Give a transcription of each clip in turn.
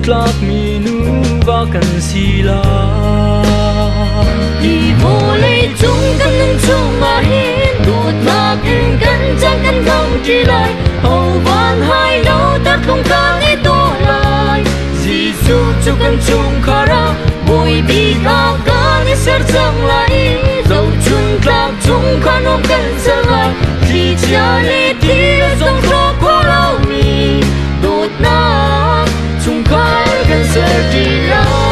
tlak mi nu va kan sila đi vô lấy chúng căn nâng chung mà hiến đột ngạc in căn chẳng căn không chỉ lại hầu van hai lâu ta không can ít tu lại Giêsu cho căn chung khara bồi bi ca can ít ser chẳng lại dầu chung tlak chung khăn ôm căn ser lại thì cha lê tí dòng gió qua lâu mi đột ngạc chung khăn căn ser đi lại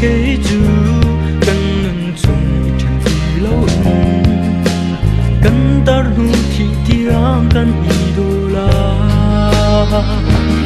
cái chú cần nâng chung chẳng vì lâu cần ta nu thì tiếng cần ý đồ la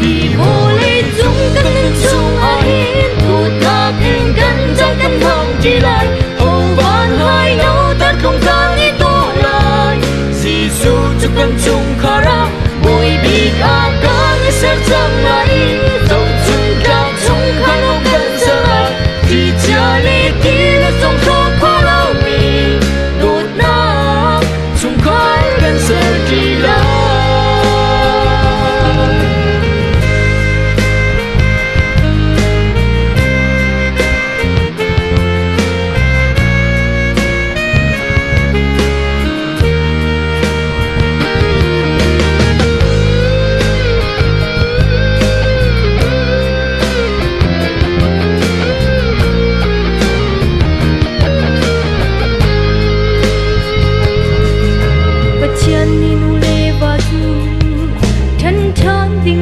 đi vô lấy chung cần nâng chung ai hiến thụt ngạc in cần chẳng cần không chỉ lại hầu van hai nhau ta không can ý tu lại Giêsu cho cần chung khara bồi bi ca can sẽ chẳng lại dầu chung ca chung khăn ôm cần sẽ lại thì cha lê tí là dòng gió qua lâu mi đột ngạc chung khói gần sẽ đi lại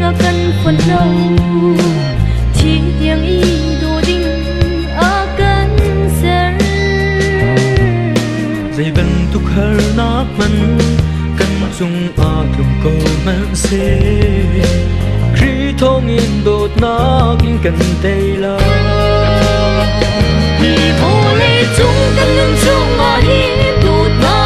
akan penuh tiang ido ding akan ser dây bentuk harnak man kan chung a thum ko man se kri thong in dot nak in kan teila đi vô lấy chung kan nâng chung mà hi đột ngạc